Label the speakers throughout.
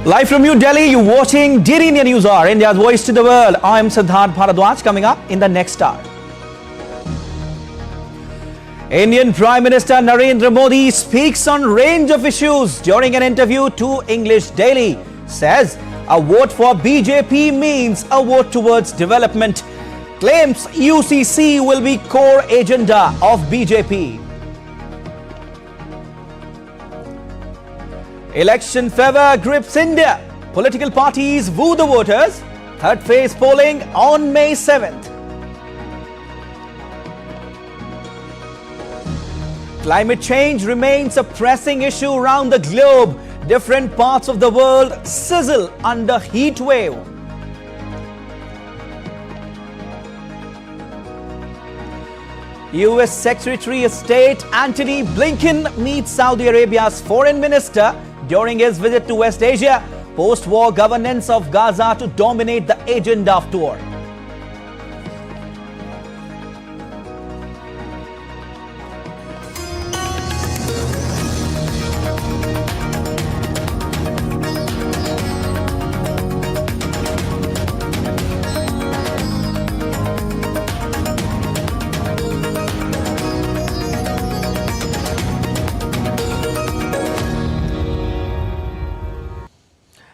Speaker 1: Live from New Delhi, you're watching DD India News Hour, India's voice to the world. I'm Siddharth Bharadwaj. Coming up in the next hour, Indian Prime Minister Narendra Modi speaks on range of issues during an interview to English Daily. Says a vote for BJP means a vote towards development. Claims UCC will be core agenda of BJP. Election fever grips India. Political parties woo the voters. Third phase polling on May 7th. Climate change remains a pressing issue around the globe. Different parts of the world sizzle under heat wave. US Secretary of State Antony Blinken meets Saudi Arabia's foreign minister during his visit to West Asia. Post-war governance of Gaza to dominate the agenda of tour.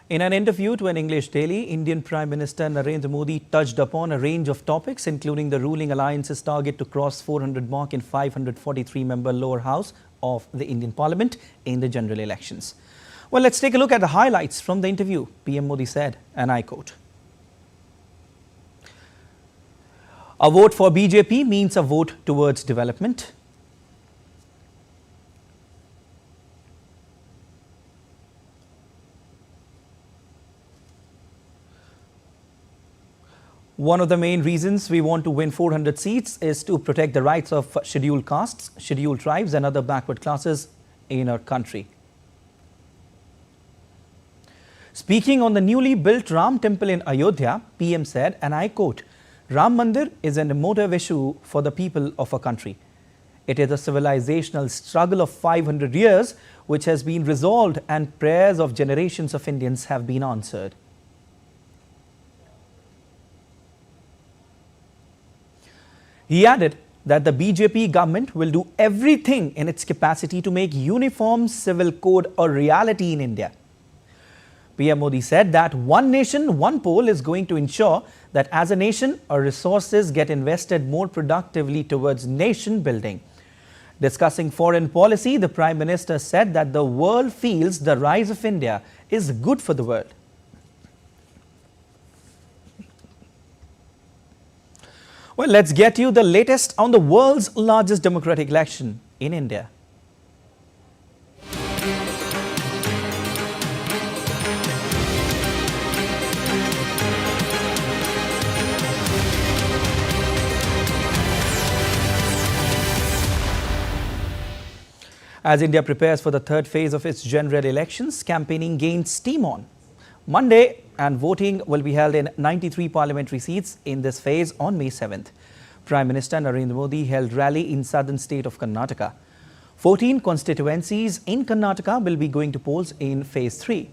Speaker 1: In an interview to an English daily, Indian Prime Minister Narendra Modi touched upon a range of topics, including the ruling alliance's target to cross 400 mark in 543-member lower house of the Indian Parliament in the general elections. Well, let's take a look at the highlights from the interview. PM Modi said, and I quote, "A vote for BJP means a vote towards development. One of the main reasons we want to win 400 seats is to protect the rights of scheduled castes, scheduled tribes and other backward classes in our country." Speaking on the newly built Ram temple in Ayodhya, PM said, and I quote, "Ram Mandir is an emotive issue for the people of our country. It is a civilizational struggle of 500 years which has been resolved and prayers of generations of Indians have been answered." He added that the BJP government will do everything in its capacity to make uniform civil code a reality in India. PM Modi said that one nation, one poll is going to ensure that as a nation, our resources get invested more productively towards nation building. Discussing foreign policy, the Prime Minister said that the world feels the rise of India is good for the world. Well, let's get you the latest on the world's largest democratic election in India. As India prepares for the third phase of its general elections, campaigning gains steam on Monday, and voting will be held in 93 parliamentary seats in this phase on May 7th. Prime Minister Narendra Modi held rally in southern state of Karnataka. 14 constituencies in Karnataka will be going to polls in phase 3.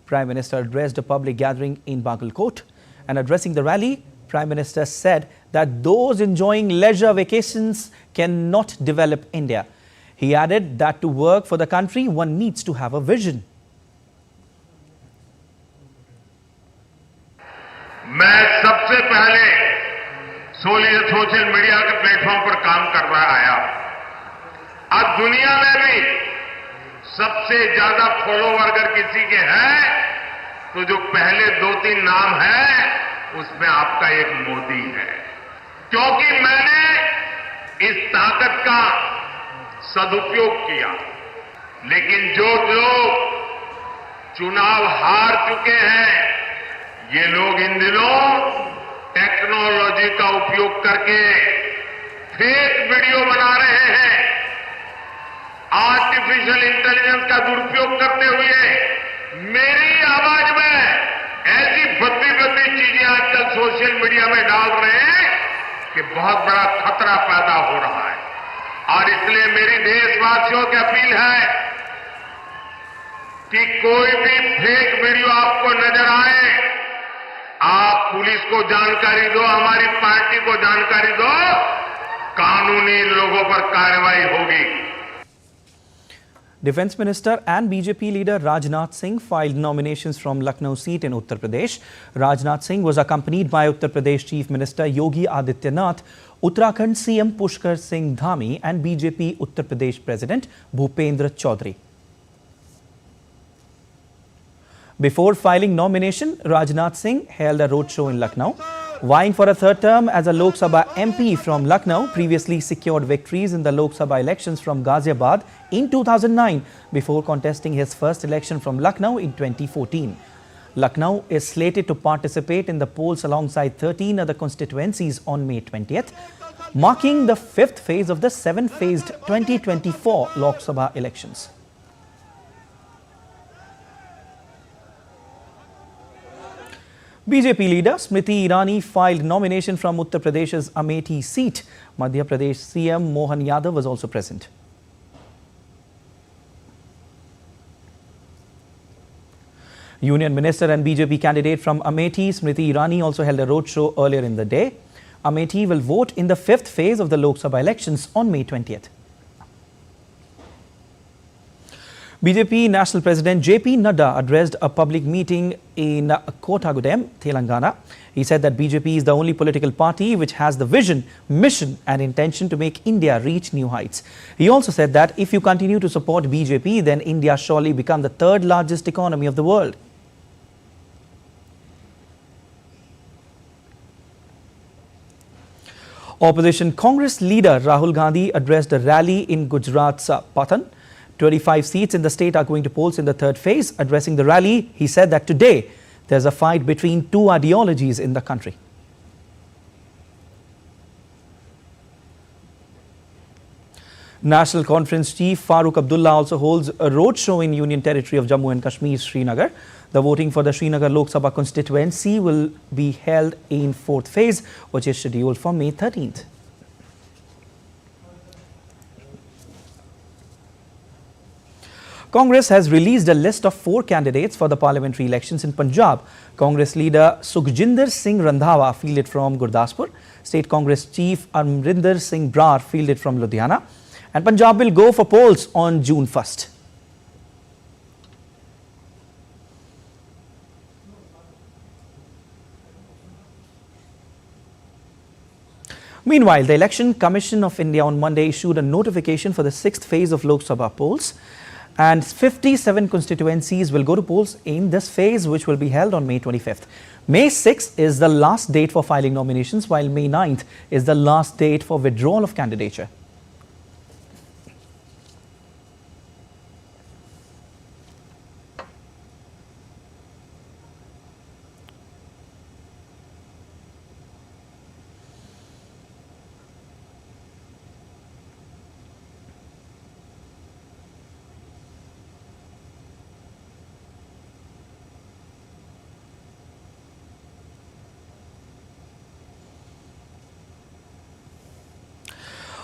Speaker 1: Prime Minister addressed a public gathering in Bagalkot, and addressing the rally, Prime Minister said that those enjoying leisure vacations cannot develop India. He added that to work for the country, one needs to have a vision.
Speaker 2: मैं सबसे पहले social media के platform पर काम कर रहा आया। आज दुनिया में भी सबसे ज्यादा फॉलोवर अगर किसी के हैं तो जो पहले 2-3 नाम है उसमें आपका एक मोदी है, क्योंकि मैंने इस ताकत का सदुपयोग किया। लेकिन जो लोग चुनाव हार चुके हैं, ये लोग इन दिनों टेक्नोलॉजी का उपयोग करके फेक वीडियो बना रहे हैं। आर्टिफिशियल इंटेलिजेंस का दुरुपयोग करते हुए मेरी आवाज में ऐसी भद्दी चीजें आजकल सोशल मीडिया में डाल रहे हैं कि बहुत बड़ा खतरा पैदा हो रहा है। और इसलिए मेरी देशवासियों की अपील है कि कोई भी फेक वीडियो आपको नजर आए, आप पुलिस को जानकारी दो, हमारी पार्टी को जानकारी दो, कानूनी लोगों पर कार्रवाई होगी।
Speaker 1: Defence Minister and BJP leader Rajnath Singh filed nominations from Lucknow seat in Uttar Pradesh. Rajnath Singh was accompanied by Uttar Pradesh Chief Minister Yogi Adityanath, Uttarakhand CM Pushkar Singh Dhami and BJP Uttar Pradesh President Bhupendra Chaudhary. Before filing nomination, Rajnath Singh held a roadshow in Lucknow. Vying for a third term as a Lok Sabha MP from Lucknow, previously secured victories in the Lok Sabha elections from Ghaziabad in 2009 before contesting his first election from Lucknow in 2014. Lucknow is slated to participate in the polls alongside 13 other constituencies on May 20th, marking the fifth phase of the seven-phased 2024 Lok Sabha elections. BJP leader Smriti Irani filed nomination from Uttar Pradesh's Amethi seat. Madhya Pradesh CM Mohan Yadav was also present. Union Minister and BJP candidate from Amethi, Smriti Irani, also held a roadshow earlier in the day. Amethi will vote in the fifth phase of the Lok Sabha elections on May 20th. BJP National President JP Nadda addressed a public meeting in Kokrajhar, Telangana. He said that BJP is the only political party which has the vision, mission and intention to make India reach new heights. He also said that if you continue to support BJP, then India surely become the third largest economy of the world. Opposition Congress leader Rahul Gandhi addressed a rally in Gujarat's Patan. 25 seats in the state are going to polls in the third phase. Addressing the rally, he said that today there's a fight between two ideologies in the country. National Conference Chief Farooq Abdullah also holds a roadshow in Union Territory of Jammu and Kashmir, Srinagar. The voting for the Srinagar Lok Sabha constituency will be held in fourth phase, which is scheduled for May 13th. Congress has released a list of 4 candidates for the parliamentary elections in Punjab. Congress leader Sukhjinder Singh Randhawa fielded from Gurdaspur. State Congress Chief Amrinder Singh Brar fielded from Ludhiana. And Punjab will go for polls on June 1st. Meanwhile, the Election Commission of India on Monday issued a notification for the 6th phase of Lok Sabha polls. And 57 constituencies will go to polls in this phase, which will be held on May 25th. May 6th is the last date for filing nominations, while May 9th is the last date for withdrawal of candidature.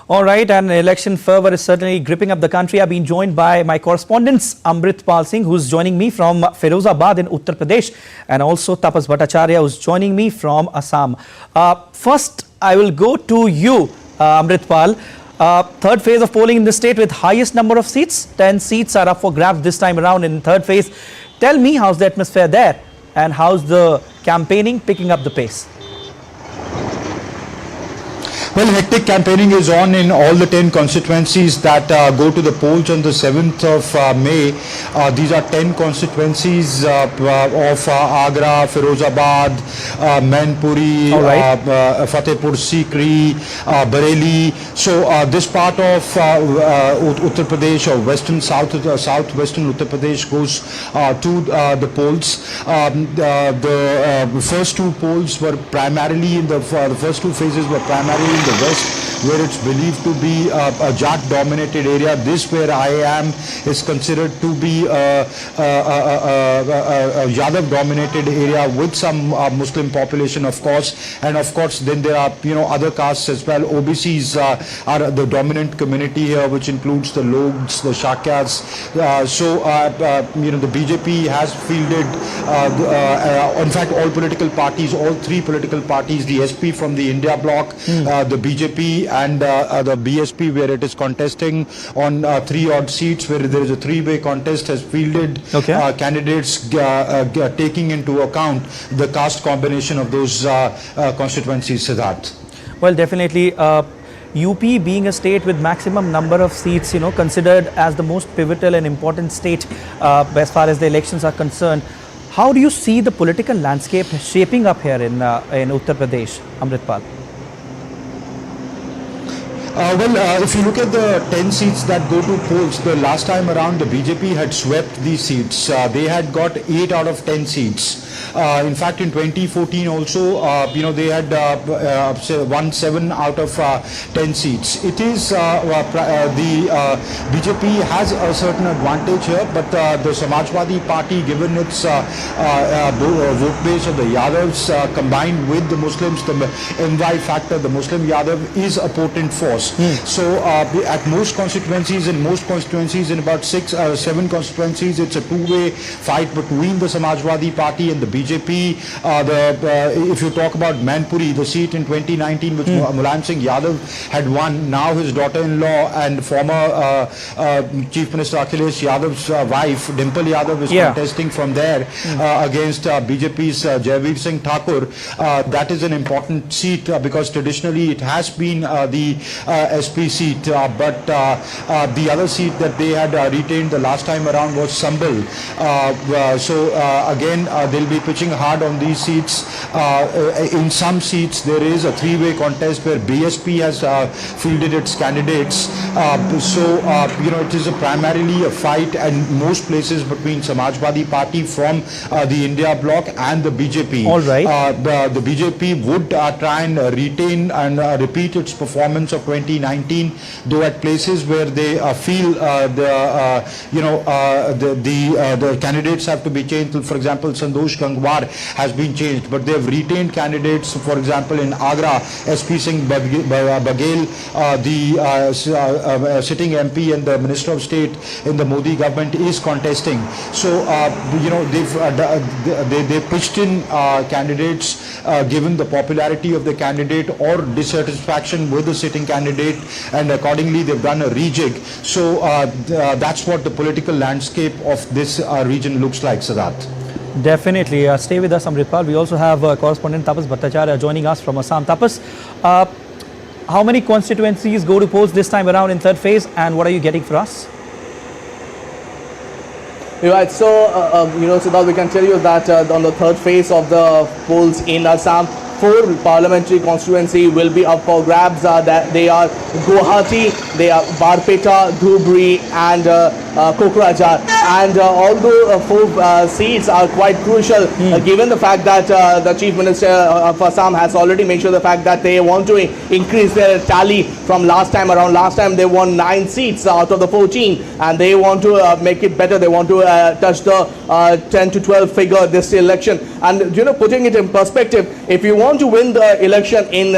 Speaker 1: All right, and election fervor is certainly gripping up the country. I've been joined by my correspondents Amritpal Singh, who's joining me from Firozabad in Uttar Pradesh, and also Tapas Bhattacharya, who's joining me from Assam. First, I will go to you, Amritpal. Third phase of polling in the state with highest number of seats. 10 seats are up for grabs this time around in third phase. Tell me, how's the atmosphere there, and how's the campaigning picking up the pace?
Speaker 3: Well, hectic campaigning is on in all the 10 constituencies that go to the polls on the 7th of May. These are 10 constituencies of Agra, Firozabad, Mainpuri, Fatehpur Sikri, Bareilly. So this part of Uttar Pradesh or southwestern Uttar Pradesh goes to the polls. The first two polls were primarily in the first two phases were primarily in the west, where it's believed to be a Jat-dominated area. This, where I am, is considered to be a Yadav-dominated area with some Muslim population, of course. And of course, then there are other castes as well. OBCs are the dominant community here, which includes the Logs, the Shakyas. The BJP has fielded, in fact, all political parties, all three political parties, the SP from the India bloc, the BJP and the BSP, where it is contesting on 3 odd seats, where there is a 3-way contest, has fielded candidates taking into account the caste combination of those constituencies, Siddharth.
Speaker 1: Well, definitely. UP being a state with maximum number of seats, considered as the most pivotal and important state as far as the elections are concerned. How do you see the political landscape shaping up here in Uttar Pradesh, Amritpal?
Speaker 3: If you look at the 10 seats that go to polls, the last time around the BJP had swept these seats. They had got 8 out of 10 seats. In fact, in 2014 also, they had won 7 out of 10 seats. It is the BJP has a certain advantage here, but the Samajwadi Party, given its vote base of the Yadavs combined with the Muslims, the MY factor, the Muslim Yadav is a potent force. So at most constituencies, in about 7 constituencies, it's a 2-way fight between the Samajwadi Party and the BJP. If you talk about Manpuri, the seat in 2019 which Mulayam Singh Yadav had won, now his daughter-in-law and former Chief Minister Akhilesh Yadav's wife, Dimple Yadav, is contesting from there against BJP's Jaiveer Singh Thakur. That is an important seat because traditionally it has been the SP seat, but the other seat that they had retained the last time around was Sambal. Again, they'll be pitching hard on these seats. In some seats, there is a 3-way contest where BSP has fielded its candidates. It is primarily a fight in most places between Samajwadi Party from the India bloc and the BJP.
Speaker 1: All right.
Speaker 3: The BJP would try and retain and repeat its performance of 2019, though at places where they feel the candidates have to be changed. For example, Santosh Gangwar has been changed, but they have retained candidates. For example, in Agra, SP Singh Baghel, the sitting MP and the Minister of State in the Modi government, is contesting. So they pitched in candidates given the popularity of the candidate or dissatisfaction with the sitting candidate, and accordingly they've done a rejig. So that's what the political landscape of this region looks like, Siddharth.
Speaker 1: Definitely. Stay with us, Amritpal. We also have correspondent Tapas Bhattacharya joining us from Assam. Tapas, how many constituencies go to polls this time around in third phase, and what are you getting for us?
Speaker 4: Right, so Siddharth, we can tell you that on the third phase of the polls in Assam, 4 parliamentary constituency will be up for grabs. That they are Guwahati, they are Barpeta, Dhubri and Kokrajhar. And although 4 seats are quite crucial, given the fact that the Chief Minister of Assam has already mentioned the fact that they want to increase their tally from last time around. Last time they won 9 seats out of the 14, and they want to make it better. They want to touch the 10 to 12 figure this election. And putting it in perspective, if you want to win the election in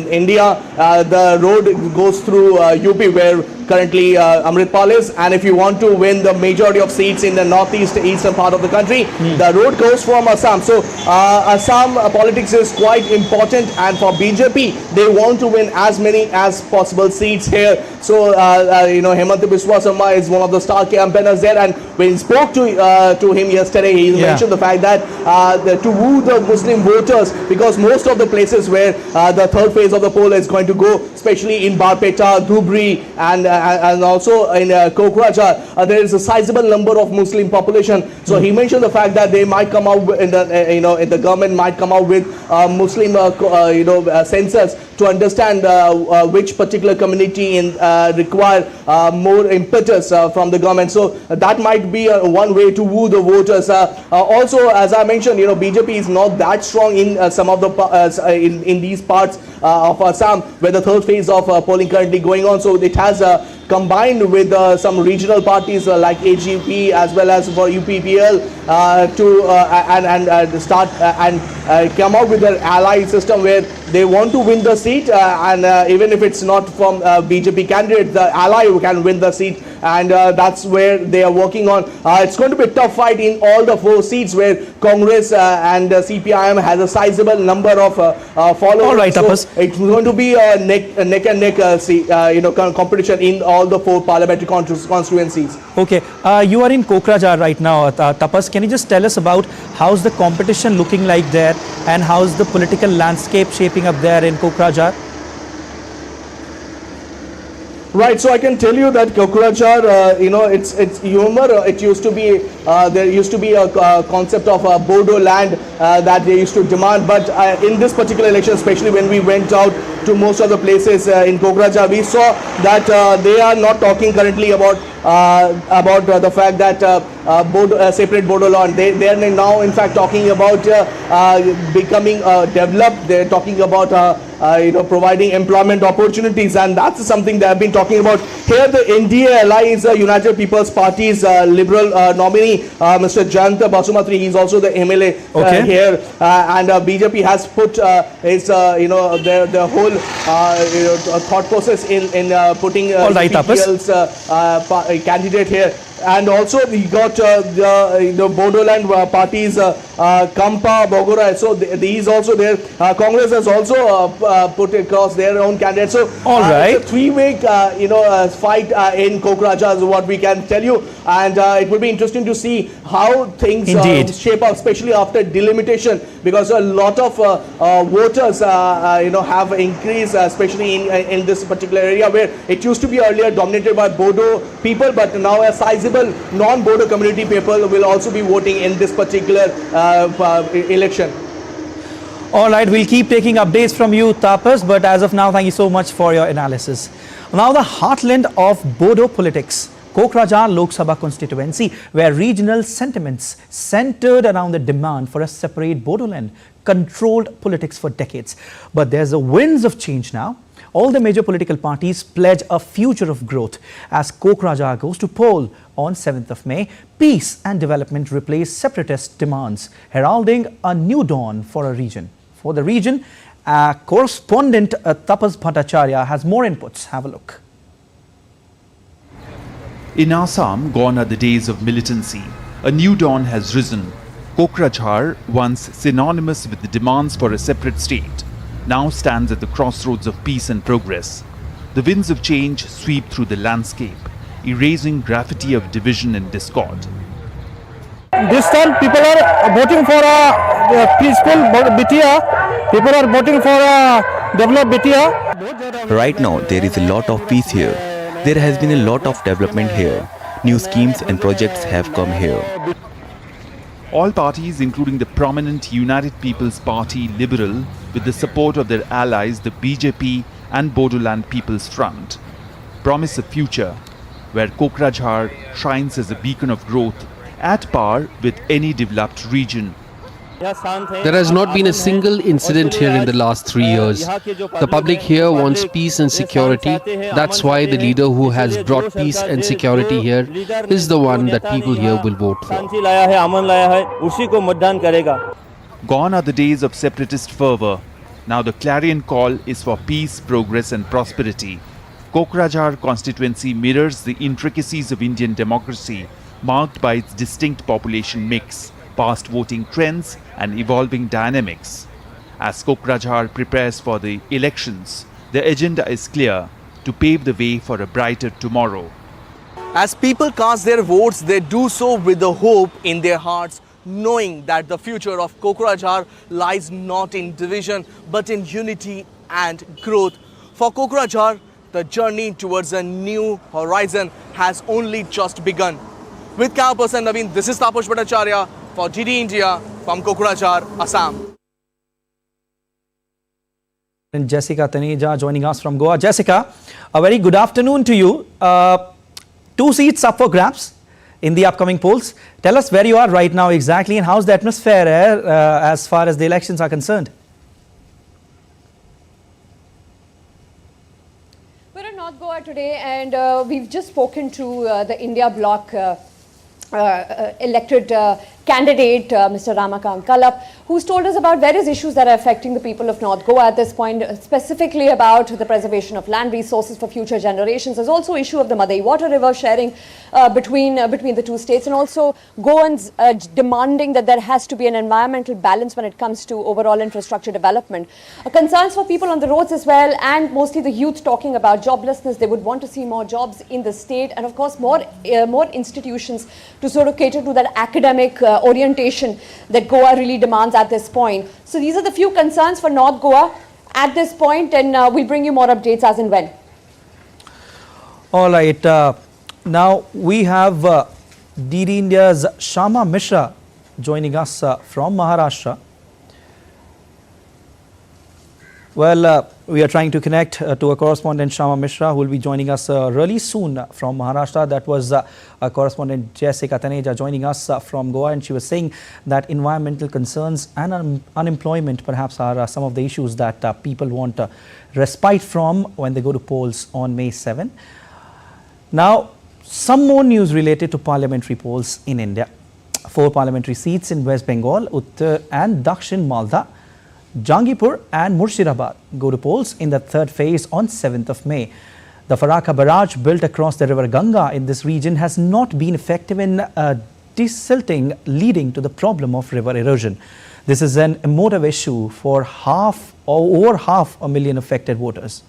Speaker 4: India, the road goes through UP, where currently Amritpal is, and if you want to win the majority of seats in the eastern part of the country, the road goes from Assam. So Assam politics is quite important, and for BJP, they want to win as many as possible seats here. So Hemant Biswa Sarma is one of the star campaigners there, and when he spoke to him yesterday, he mentioned the fact that to woo the Muslim voters, because most of the places where the third phase of the poll is going to go, especially in Barpeta, Dhubri and and also in Kokrajhar, there is a sizable number of Muslim population. So he mentioned the fact that they might come out in the the government might come out with Muslim census to understand which particular community require more impetus from the government. So that might be one way to woo the voters. Also, as I mentioned, BJP is not that strong in some of the in these parts of Assam, where the third phase of polling currently going on. So it has combined with some regional parties like AGP as well as for UPPL to start and come out with an ally system where they want to win the seat, and even if it's not from BJP candidate, the ally who can win the seat, and that's where they are working on. It's going to be a tough fight in all the 4 seats where Congress and CPIM has a sizable number of followers.
Speaker 1: All right,
Speaker 4: so it's going to be a neck and neck competition in all the 4 parliamentary constituencies.
Speaker 1: Okay, you are in Kokrajhar right now, Tapas. Can you just tell us about how's the competition looking like there, and how's the political landscape shaping up there in Kokrajhar?
Speaker 4: Right, so I can tell you that Kokrajhar, it's humor. It used to be there used to be a concept of Bodo land that they used to demand, but in this particular election, especially when we went out to most of the places in Kokrajhar, we saw that they are not talking currently about the fact that separate Bodo land. They are now in fact talking about becoming developed. They're talking about providing employment opportunities, and that's something they have been talking about. Here the NDA ally is United People's Party's liberal nominee, Mr. Jayant Basumatri. He's also the MLA here, and BJP has put his the whole thought process in putting PPL's candidate here. And also we got the Bodoland parties, Kampa, Bogora. So these also there. Congress has also put across their own candidates. So it's a 3-way fight in Kokrajhar is what we can tell you. And it will be interesting to see how things shape up, especially after delimitation, because a lot of voters have increased, especially in this particular area where it used to be earlier dominated by Bodo people, but now a sizable non-Bodo community people will also be voting in this particular election.
Speaker 1: All right, we'll keep taking updates from you, Tapas, but as of now, thank you so much for your analysis. Now, the heartland of Bodo politics, Kokrajhar Lok Sabha constituency, where regional sentiments centered around the demand for a separate Bodoland controlled politics for decades. But there's the winds of change now. All the major political parties pledge a future of growth as Kokrajhar goes to poll on 7th of May. Peace and development replace separatist demands, heralding a new dawn for a region. For the region, correspondent Tapas Bhattacharya has more inputs. Have a look.
Speaker 5: In Assam, gone are the days of militancy. A new dawn has risen. Kokrajhar, once synonymous with the demands for a separate state, now stands at the crossroads of peace and progress. The winds of change sweep through the landscape, erasing graffiti of division and discord.
Speaker 6: This time people are voting for a peaceful Bitia. People are voting for a developed Bitia.
Speaker 7: Right now there is a lot of peace here. There has been a lot of development here. New schemes and projects have come here.
Speaker 5: All parties, including the prominent United People's Party Liberal, with the support of their allies, the BJP and Bodoland People's Front, promise a future where Kokrajhar shines as a beacon of growth at par with any developed region.
Speaker 8: There has not been a single incident here in the last 3 years. The public here wants peace and security. That's why the leader who has brought peace and security here is the one that people here will vote for.
Speaker 5: Gone are the days of separatist fervour. Now the clarion call is for peace, progress and prosperity. Kokrajhar constituency mirrors the intricacies of Indian democracy, marked by its distinct population mix, past voting trends and evolving dynamics. As Kokrajhar prepares for the elections, the agenda is clear: to pave the way for a brighter tomorrow.
Speaker 4: As people cast their votes, they do so with the hope in their hearts, knowing that the future of Kokrajhar lies not in division but in unity and growth. For Kokrajhar, the journey towards a new horizon has only just begun. With camera person Naveen, this is Taposh Bhattacharya for DD India from Kokrajhar, Assam.
Speaker 1: And Jessica Taneja joining us from Goa. Jessica, a very good afternoon to you. 2 seats up for grabs in the upcoming polls. Tell us where you are right now exactly and how's the atmosphere as far as the elections are concerned.
Speaker 9: We're in North Goa today and we've just spoken to the India bloc elected candidate, Mr. Ramakant Kalap, who's told us about various issues that are affecting the people of North Goa at this point, specifically about the preservation of land resources for future generations. There's also issue of the Madai Water River sharing between the two states, and also Goans demanding that there has to be an environmental balance when it comes to overall infrastructure development. Concerns for people on the roads as well, and mostly the youth talking about joblessness. They would want to see more jobs in the state, and of course more institutions to sort of cater to that academic orientation that Goa really demands at this point. So these are the few concerns for North Goa at this point, and we'll bring you more updates as and when.
Speaker 1: All right. Now we have DD India's Shama Mishra joining us from Maharashtra. Well, we are trying to connect to a correspondent, Shama Mishra, who will be joining us really soon from Maharashtra. That was a correspondent, Jessica Taneja, joining us from Goa, and she was saying that environmental concerns and unemployment perhaps are some of the issues that people want respite from when they go to polls on May 7. Now, some more news related to parliamentary polls in India. 4 parliamentary seats in West Bengal, Uttar and Dakshin Malda, Jangipur and Murshidabad go to polls in the 3rd phase on 7th of May. The Farakka barrage built across the river Ganga in this region has not been effective in desilting, leading to the problem of river erosion. This is an emotive issue for over half a million affected voters.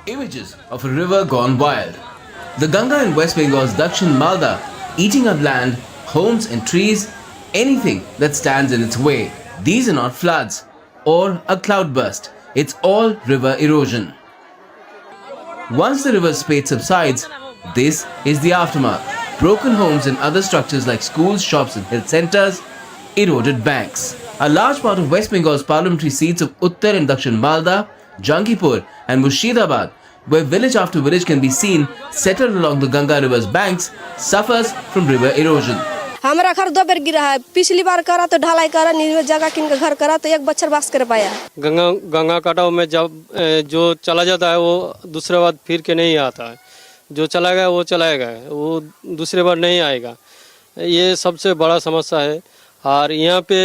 Speaker 10: Images of a river gone wild. The Ganga in West Bengal's Dakshin Malda eating up land, homes and trees, anything that stands in its way. These are not floods or a cloudburst. It's all river erosion. Once the river's spate subsides, this is the aftermath. Broken homes and other structures like schools, shops and health centers, eroded banks. A large part of West Bengal's parliamentary seats of Uttar and Dakshin Malda, Jangipur and Murshidabad, where village after village can be seen settled along the Ganga river's banks, suffers from river erosion.
Speaker 11: हमारा घर 2 बार गिरा है, पिछली बार करा तो ढलाई करा, नीचे जगह किन का घर करा तो 1 बच्चर वास कर पाया।
Speaker 6: गंगा कटाव में जब जो चला जाता है वो दूसरे बार फिर के नहीं आता है, जो चला गया वो चला गया, वो दूसरे बार नहीं आएगा। ये सबसे बड़ा समस्या है और यहाँ पे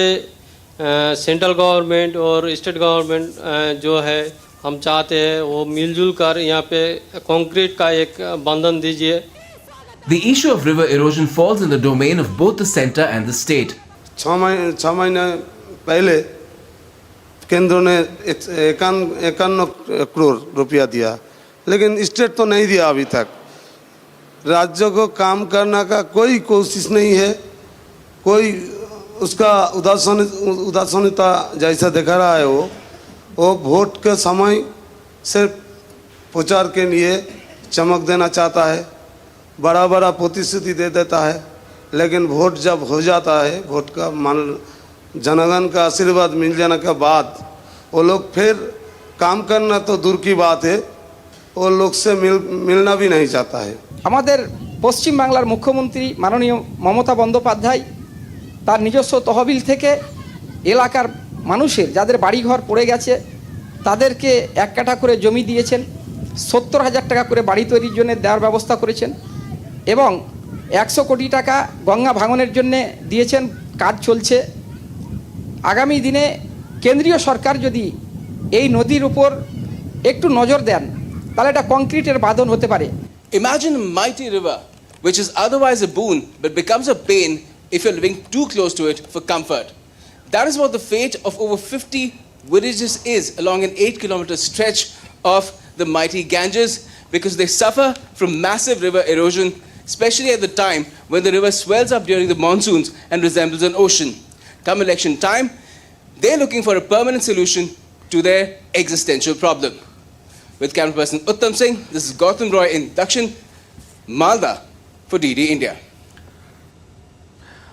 Speaker 6: सेंट्रल गवर्नमेंट और स्टेट गवर्नमेंट जो है हम चाहते हैं वो मिलजुल कर यहाँ पे कंक्रीट का एक बंधन दीजिए।
Speaker 10: The issue of river erosion falls in the domain of both the centre and the state.
Speaker 12: 6 महीने पहले केंद्र ने 51 करोड़ रुपया दिया, लेकिन स्टेट तो नहीं दिया अभी तक। राज्य को काम करने का कोई कोशिश नहीं है, कोई उसका उदासीनता जैसा दिखा रहा है। वो वोट के समय सिर्फ प्रचार के लिए चमक देना चाहता है, बड़ा बड़ा प्रतिश्रुति दे देता है, लेकिन वोट जब हो जाता है, वोट का जनगण का आशीर्वाद मिल जाने के बाद वो लोग फिर काम करना तो दूर की बात है, वो लोग से मिलना भी नहीं चाहता है।
Speaker 13: हमारे पश्चिम बांगलार मुख्यमंत्री माननीय ममता बंदोपाध्याय तार নিজস্ব তহবিল থেকে এলাকার মানুষের যাদের বাড়িঘর পড়ে গেছে তাদেরকে 1 কাঠা করে জমি দিয়েছেন, 70,000 টাকা করে বাড়ি তৈরির জন্য দেওয়ার ব্যবস্থা করেছেন এবং 100 কোটি টাকা গঙ্গা ভাঙনের জন্য দিয়েছেন, কাজ চলছে। আগামী দিনে কেন্দ্রীয় সরকার যদি এই নদীর উপর একটু নজর দেন তাহলে এটা কংক্রিটের বাঁধন হতে পারে।
Speaker 14: Imagine a mighty river which is otherwise a boon but becomes a pain if you're living too close to it for comfort. That is what the fate of over 50 villages is along an 8-kilometer stretch of the mighty Ganges. because they suffer from massive river erosion, especially at the time when the river swells up during the monsoons and resembles an ocean. Come election time, they're looking for a permanent solution to their existential problem. With camera person Uttam Singh, this is Gautam Roy in Dakshin, Malda for DD India.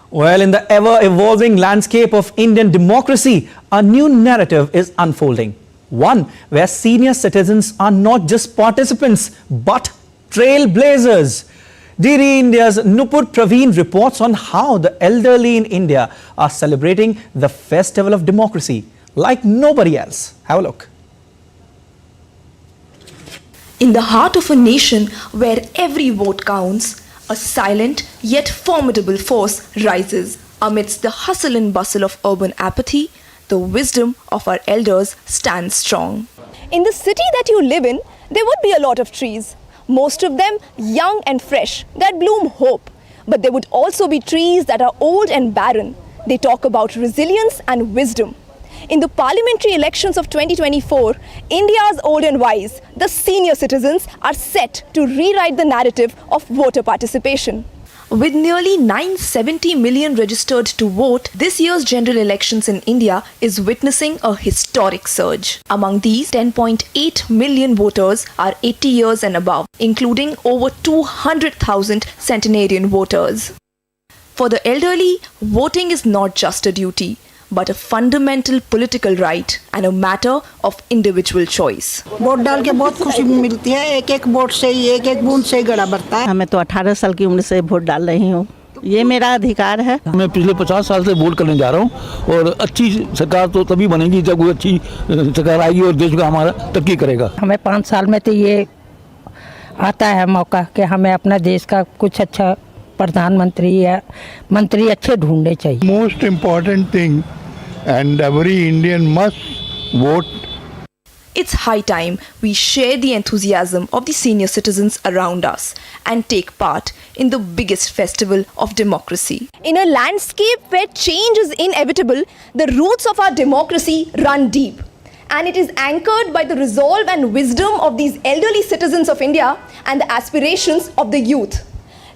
Speaker 1: Well, in the ever-evolving landscape of Indian democracy, a new narrative is unfolding. One where senior citizens are not just participants, but trailblazers. DD India's Nupur Praveen reports on how the elderly in India are celebrating the festival of democracy like nobody else. Have a look.
Speaker 15: In the heart of a nation where every vote counts, a silent yet formidable force rises. Amidst the hustle and bustle of urban apathy, the wisdom of our elders stands strong.
Speaker 11: In the city that you live in, there would be a lot of trees. Most of them young and fresh, that bloom hope. But there would also be trees that are old and barren. They talk about resilience and wisdom. In the parliamentary elections of 2024, India's old and wise, the senior citizens, are set to rewrite the narrative of voter participation.
Speaker 15: With nearly 970 million registered to vote, this year's general elections in India is witnessing a historic surge. Among these, 10.8 million voters are 80 years and above, including over 200,000 centenarian voters. For the elderly, voting is not just a duty, but a fundamental political right and a matter of individual choice.
Speaker 16: Vote डाल के बहुत खुशी मिलती है, एक एक vote से ही एक एक बूंद से ही गड़ा बढ़ता है। मैं तो 18 साल की उम्र से वोट डाल रही हूँ, ये मेरा अधिकार है।
Speaker 17: मैं पिछले 50 साल से वोट करने जा रहा हूँ और अच्छी सरकार तो तभी बनेगी जब कोई अच्छी सरकार आएगी और देश का हमारा तरक्की करेगा।
Speaker 16: हमें 5 साल में तो ये आता है मौका कि हमें अपना देश का कुछ अच्छा प्रधानमंत्री या मंत्री अच्छे ढूंढने चाहिए।
Speaker 18: Most important thing and every Indian must vote.
Speaker 15: It's high time we share the enthusiasm of the senior citizens around us and take part in the biggest festival of democracy.
Speaker 11: In a landscape where change is inevitable, the roots of our democracy run deep. And it is anchored by the resolve and wisdom of these elderly citizens of India and the aspirations of the youth.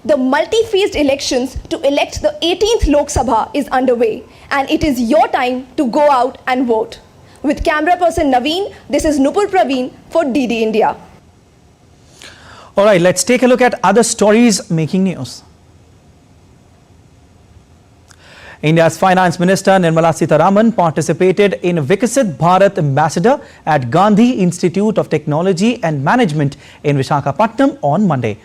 Speaker 11: The multi-phased elections to elect the 18th Lok Sabha is underway, and it is your time to go out and vote. With camera person Naveen, this is Nupur Praveen for DD India.
Speaker 1: All right, let's take a look at other stories making news. India's Finance Minister Nirmala Sitharaman participated in Vikasit Bharat Ambassador at Gandhi Institute of Technology and Management in Visakhapatnam on Monday.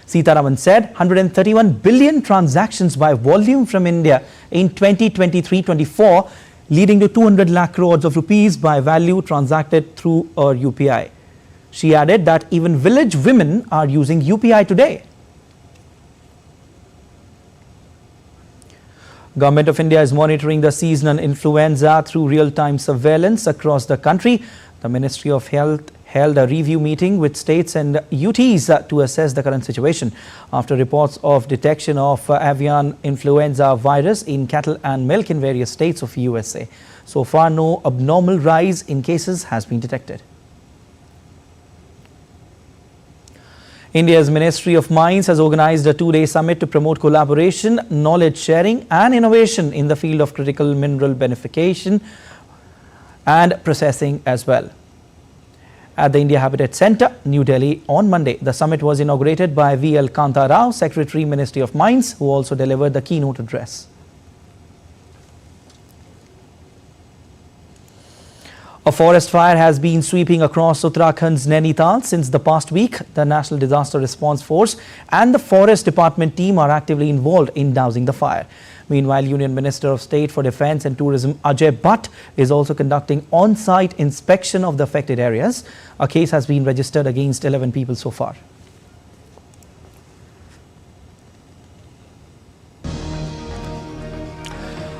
Speaker 1: Sitharaman said 131 billion transactions by volume from India in 2023-24, leading to 200 lakh crores of rupees by value transacted through a UPI. She added that even village women are using UPI today. Government of India is monitoring the seasonal influenza through real-time surveillance across the country. The Ministry of Health held a review meeting with states and UTs to assess the current situation after reports of detection of avian influenza virus in cattle and milk in various states of USA. So far, no abnormal rise in cases has been detected. India's Ministry of Mines has organized a 2-day summit to promote collaboration, knowledge sharing and innovation in the field of critical mineral beneficiation and processing as well. At the India Habitat Centre, New Delhi on Monday, the summit was inaugurated by V.L. Kanta Rao, Secretary, Ministry of Mines, who also delivered the keynote address. A forest fire has been sweeping across Uttarakhand's Nainital since the past week. The National Disaster Response Force and the Forest Department team are actively involved in dousing the fire. Meanwhile, Union Minister of State for Defence and Tourism Ajay Bhatt is also conducting on-site inspection of the affected areas. A case has been registered against 11 people so far.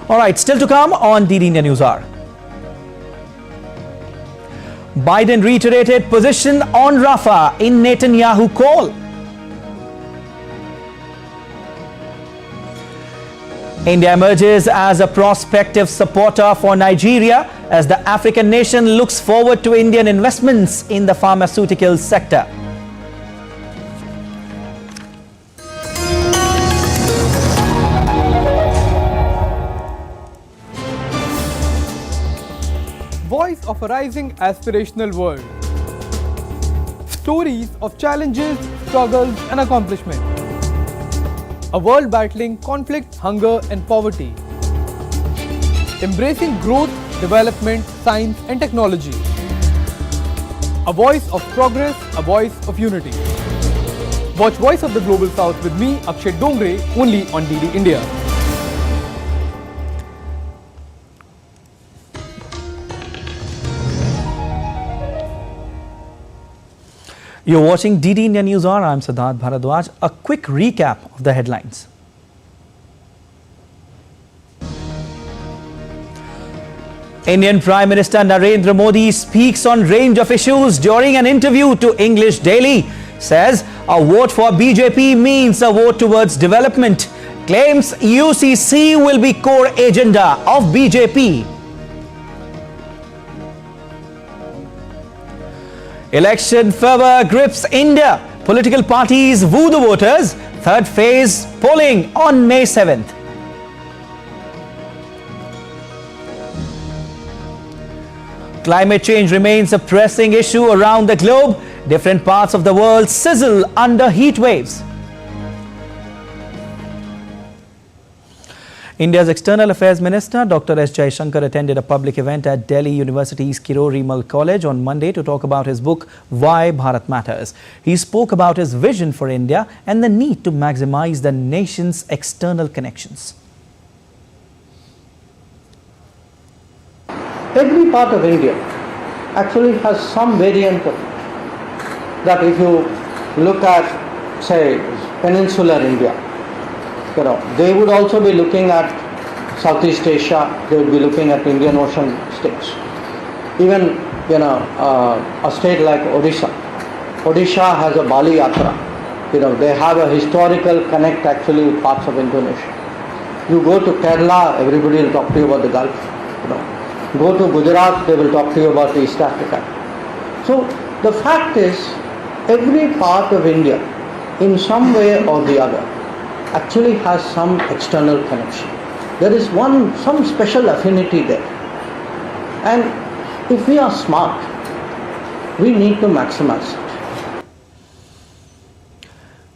Speaker 1: All right, still to come on DD India News Hour. Biden reiterated position on Rafah in Netanyahu call. India emerges as a prospective supporter for Nigeria as the African nation looks forward to Indian investments in the pharmaceutical sector.
Speaker 19: of a rising aspirational world. Stories of challenges, struggles and accomplishment. A world battling conflict, hunger and poverty. Embracing growth, development, science and technology. A voice of progress, a voice of unity. Watch Voice of the Global South with me, Akshay Dongre, only on DD India.
Speaker 1: You're watching DD India News Hour. I'm Siddharth Bharadwaj. A quick recap of the headlines. Indian Prime Minister Narendra Modi speaks on range of issues during an interview to English Daily. Says a vote for BJP means a vote towards development. Claims UCC will be core agenda of BJP. Election fervor grips India. Political parties woo the voters. Third phase polling on May 7th. Climate change remains a pressing issue around the globe. Different parts of the world sizzle under heat waves. India's External Affairs Minister Dr. S. Jaishankar attended a public event at Delhi University's Kirori Mal College on Monday to talk about his book Why Bharat Matters. He spoke about his vision for India and the need to maximize the nation's external connections.
Speaker 20: Every part of India actually has some variant of it. That if you look at, say, peninsular India, they would also be looking at Southeast Asia, they would be looking at Indian Ocean states. Even, a state like Odisha. Odisha has a Bali Yatra. They have a historical connect actually with parts of Indonesia. You go to Kerala, everybody will talk to you about the Gulf. Go to Gujarat, they will talk to you about East Africa. So the fact is, every part of India, in some way or the other, actually has some external connection. There is some special affinity there. And if we are smart, we need to maximize it.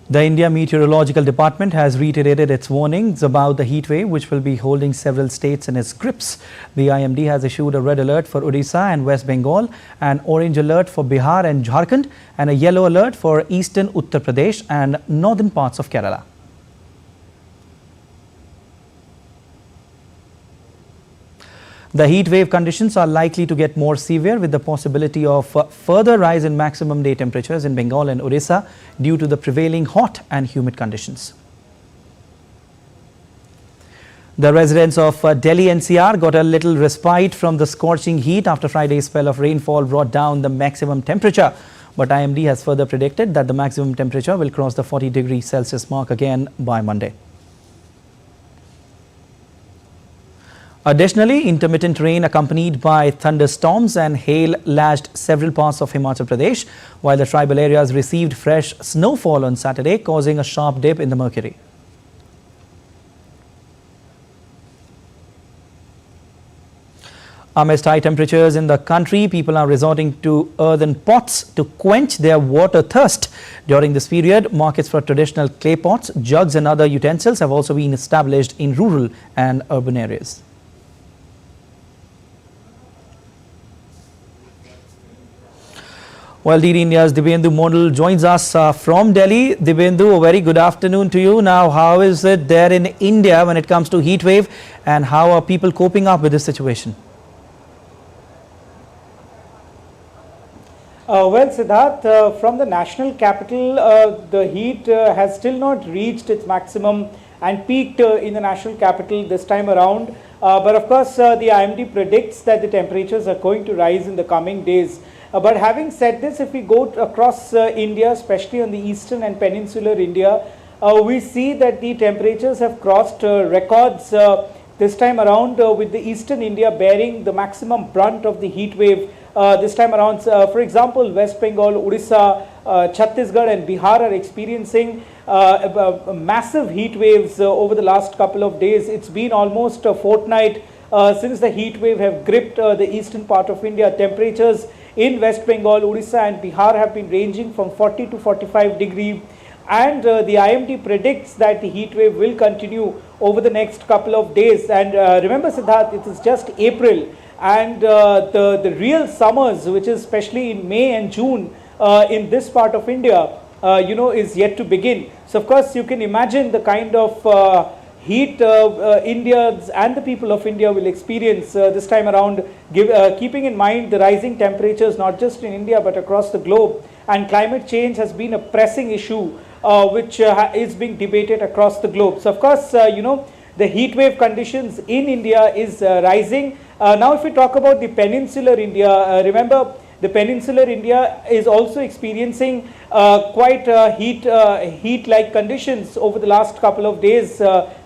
Speaker 1: The India Meteorological Department has reiterated its warnings about the heat wave, which will be holding several states in its grips. The IMD has issued a red alert for Odisha and West Bengal, an orange alert for Bihar and Jharkhand, and a yellow alert for eastern Uttar Pradesh and northern parts of Kerala. The heat wave conditions are likely to get more severe, with the possibility of further rise in maximum day temperatures in Bengal and Odisha due to the prevailing hot and humid conditions. The residents of Delhi NCR got a little respite from the scorching heat after Friday's spell of rainfall brought down the maximum temperature. But IMD has further predicted that the maximum temperature will cross the 40°C mark again by Monday. Additionally, intermittent rain accompanied by thunderstorms and hail lashed several parts of Himachal Pradesh, while the tribal areas received fresh snowfall on Saturday, causing a sharp dip in the mercury. Amidst high temperatures in the country, people are resorting to earthen pots to quench their water thirst. During this period, markets for traditional clay pots, jugs and other utensils have also been established in rural and urban areas. Well, DD India's Dibyendu Mondal joins us from Delhi. Dibyendu, a very good afternoon to you. Now, how is it there in India when it comes to heat wave, and how are people coping up with this situation?
Speaker 21: Well, Siddharth, from the national capital, the heat has still not reached its maximum and peaked in the national capital this time around. But of course, the IMD predicts that the temperatures are going to rise in the coming days. But having said this, if we go across India, especially on the eastern and peninsular India, we see that the temperatures have crossed records this time around, with the eastern India bearing the maximum brunt of the heat wave this time around. For example, West Bengal, Odisha, Chhattisgarh and Bihar are experiencing massive heat waves over the last couple of days. It's been almost a fortnight since the heat wave have gripped the eastern part of India. Temperatures in West Bengal, Odisha and Bihar have been ranging from 40 to 45 degrees. And the IMD predicts that the heat wave will continue over the next couple of days. And remember, Siddharth, it is just April, and the real summers, which is especially in May and June in this part of India, is yet to begin. So of course you can imagine the kind of heat Indians and the people of India will experience this time around, keeping in mind the rising temperatures not just in India but across the globe. And climate change has been a pressing issue which is being debated across the globe. So of course, the heat wave conditions in India is rising. Now if we talk about the peninsular India, remember the peninsular India is also experiencing quite heat-like conditions over the last couple of days,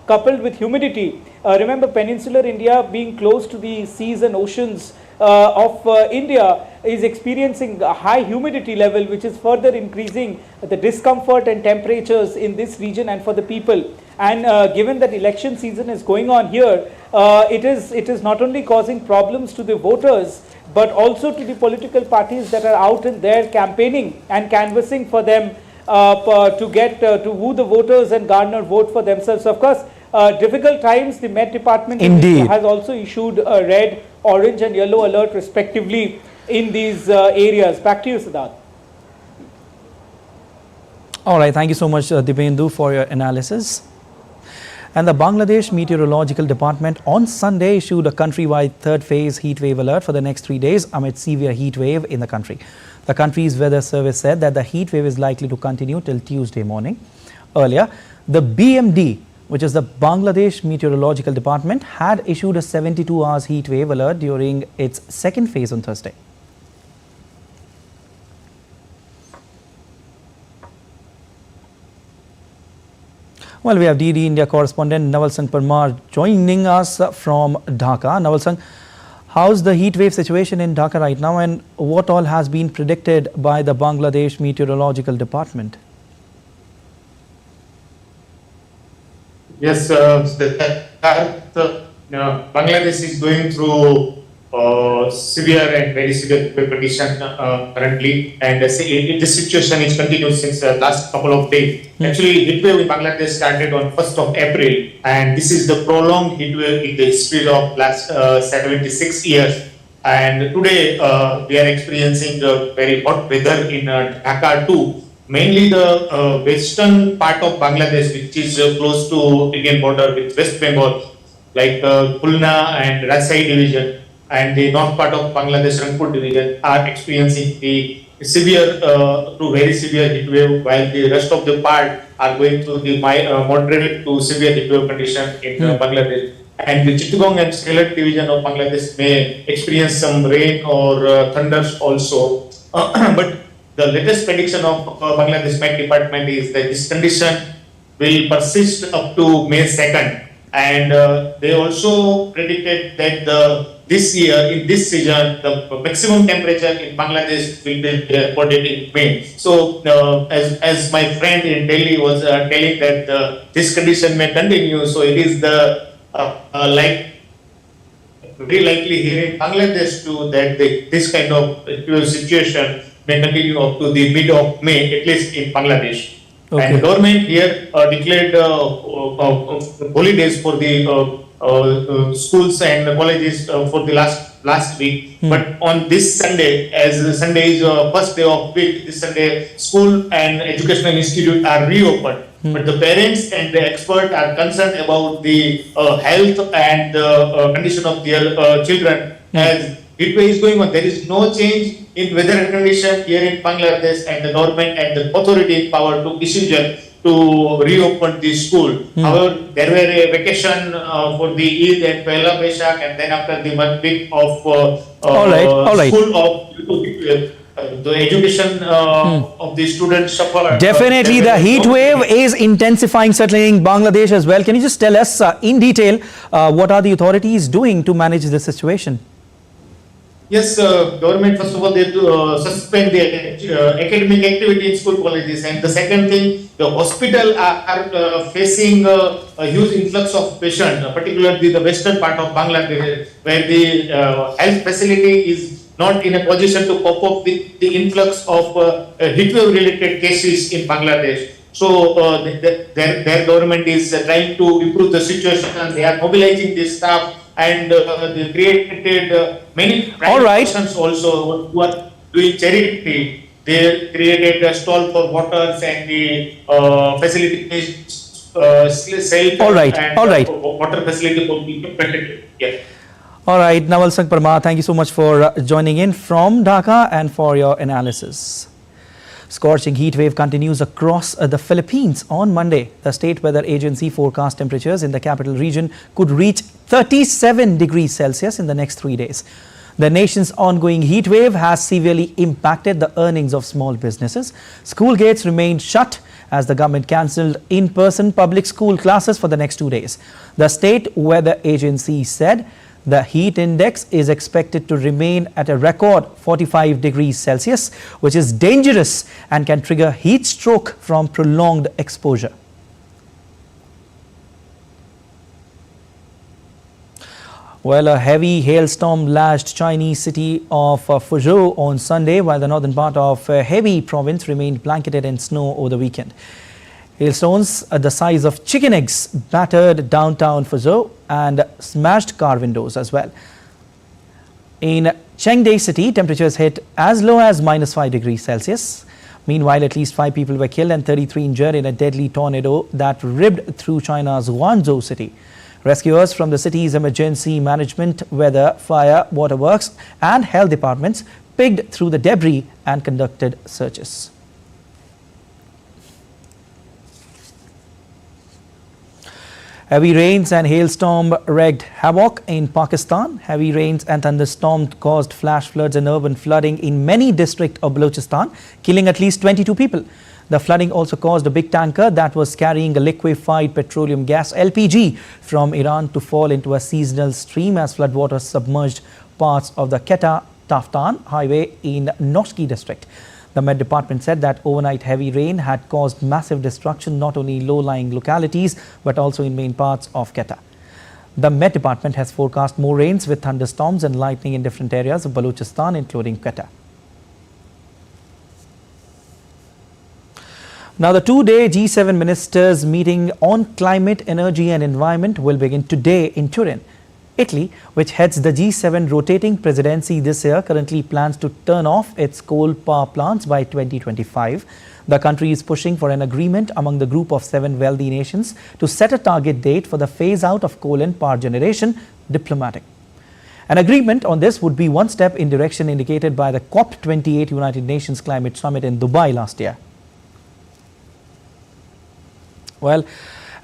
Speaker 21: coupled with humidity. Remember, peninsular India being close to the seas and oceans of India is experiencing a high humidity level, which is further increasing the discomfort and temperatures in this region and for the people. And given that election season is going on here, it is not only causing problems to the voters, but also to the political parties that are out in there campaigning and canvassing for them to get to woo the voters and garner vote for themselves. So of course, difficult times. The Met Department has also issued a red, orange and yellow alert respectively in these areas. Back to you, Siddharth.
Speaker 1: All right, thank you so much, Dipendu, for your analysis. And the Bangladesh Meteorological Department on Sunday issued a countrywide third phase heat wave alert for the next 3 days amid severe heat wave in the country. The country's weather service said that the heat wave is likely to continue till Tuesday morning. Earlier, the BMD, which is the Bangladesh Meteorological Department, had issued a 72 hours heat wave alert during its second phase on Thursday. Well, we have DD India correspondent Naval Singh Parmar joining us from Dhaka. Naval Singh, how's the heat wave situation in Dhaka right now, and what all has been predicted by the Bangladesh Meteorological Department?
Speaker 2: Yes, Bangladesh is going through severe and very severe condition currently, and this situation is continued since the last couple of days. Actually, heat wave in Bangladesh started on 1st of April, and this is the prolonged heat wave in the history of last 76 years. And today we are experiencing very hot weather in Dhaka too. Mainly the western part of Bangladesh, which is close to Indian border with West Bengal, like Khulna and Rajshahi division, and the north part of Bangladesh, Rangpur division, are experiencing the severe to very severe heat wave, while the rest of the part are going through the moderate to severe heat wave condition in Bangladesh. And the Chittagong and Sylhet division of Bangladesh may experience some rain or thunders also. But the latest prediction of Bangladesh Met Department is that this condition will persist up to May 2nd. And they also predicted that this year, in this season, the maximum temperature in Bangladesh will be recorded in May. So, as my friend in Delhi was telling that this condition may continue, so it is the very likely here in Bangladesh too that this kind of situation may continue up to the mid of May, at least in Bangladesh. Okay. And the government here declared holidays for the schools and colleges for the last week. But on this Sunday, as Sunday is first day of week, this Sunday school and educational institute are reopened. But the parents and the experts are concerned about the health and the condition of their children. As heat wave is going on, there is no change in weather condition here in Bangladesh, and the government and the authority in power took decision to reopen the school. However, there were a vacation for the Eid and Pehla Baishakh, and then after the 1 week of school of the education of the students suffer.
Speaker 1: Definitely, the heat wave is intensifying, certainly in Bangladesh as well. Can you just tell us in detail what are the authorities doing to manage the situation?
Speaker 2: Yes, government first of all they suspend the academic activity in school colleges, and the second thing, the hospital are facing a huge influx of patients, particularly the western part of Bangladesh, where the health facility is not in a position to cope up with the influx of Heatwave related cases in Bangladesh. So their government is trying to improve the situation, and they are mobilizing this staff, and they created many private persons also who are doing charity. They created a stall for waters and the facility sale and water facility for people. Yeah.
Speaker 1: All right, Naval Sangh Parmar, thank you so much for joining in from Dhaka and for your analysis. Scorching heat wave continues across the Philippines. On Monday, the state weather agency forecast temperatures in the capital region could reach 37 degrees Celsius in the next 3 days. The nation's ongoing heat wave has severely impacted the earnings of small businesses. School gates remained shut as the government cancelled in-person public school classes for the next 2 days. The state weather agency said the heat index is expected to remain at a record 45 degrees Celsius, which is dangerous and can trigger heat stroke from prolonged exposure. Well, a heavy hailstorm lashed Chinese city of Fuzhou on Sunday, while the northern part of Hebei province remained blanketed in snow over the weekend. Hailstones the size of chicken eggs battered downtown Fuzhou and smashed car windows as well. In Chengde city, temperatures hit as low as -5 degrees Celsius. Meanwhile, at least 5 people were killed and 33 injured in a deadly tornado that ripped through China's Guangzhou city. Rescuers from the city's emergency management, weather, fire, waterworks and health departments picked through the debris and conducted searches. Heavy rains and hailstorm wreaked havoc in Pakistan. Heavy rains and thunderstorms caused flash floods and urban flooding in many districts of Balochistan, killing at least 22 people. The flooding also caused a big tanker that was carrying a liquefied petroleum gas (LPG) from Iran to fall into a seasonal stream as floodwaters submerged parts of the Quetta-Taftan highway in Noshki district. The Met Department said that overnight heavy rain had caused massive destruction not only in low-lying localities but also in main parts of Quetta. The Met Department has forecast more rains with thunderstorms and lightning in different areas of Balochistan, including Quetta. Now, the 2-day G7 ministers meeting on climate, energy and environment will begin today in Turin. Italy, which heads the G7 rotating presidency this year, currently plans to turn off its coal power plants by 2025. The country is pushing for an agreement among the group of 7 wealthy nations to set a target date for the phase-out of coal and power generation, diplomatic. An agreement on this would be one step in direction indicated by the COP28 United Nations Climate Summit in Dubai last year. Well,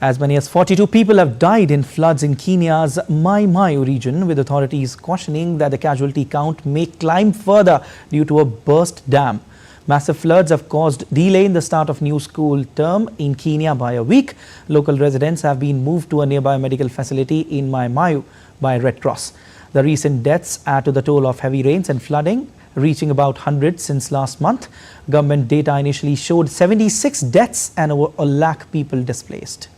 Speaker 1: as many as 42 people have died in floods in Kenya's Mai Mahiu region, with authorities cautioning that the casualty count may climb further due to a burst dam. Massive floods have caused delay in the start of new school term in Kenya by a week. Local residents have been moved to a nearby medical facility in Mai Mahiu by Red Cross. The recent deaths add to the toll of heavy rains and flooding, reaching about 100 since last month. Government data initially showed 76 deaths and over 1 lakh people displaced.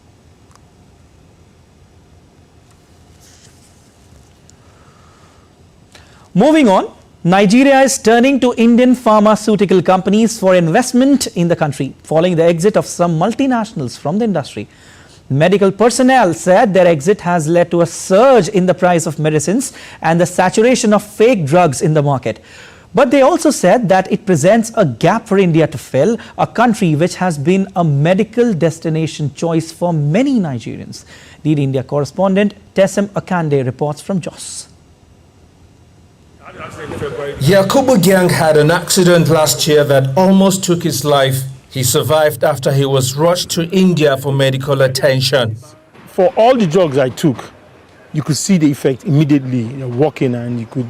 Speaker 1: Moving on, Nigeria is turning to Indian pharmaceutical companies for investment in the country, following the exit of some multinationals from the industry. Medical personnel said their exit has led to a surge in the price of medicines and the saturation of fake drugs in the market. But they also said that it presents a gap for India to fill, a country which has been a medical destination choice for many Nigerians. Lead India correspondent Tessem Akande reports from Jos.
Speaker 3: Yakubu Gyang had an accident last year that almost took his life. He survived after he was rushed to India for medical attention.
Speaker 22: For all the drugs I took, you could see the effect immediately. You're walking and you could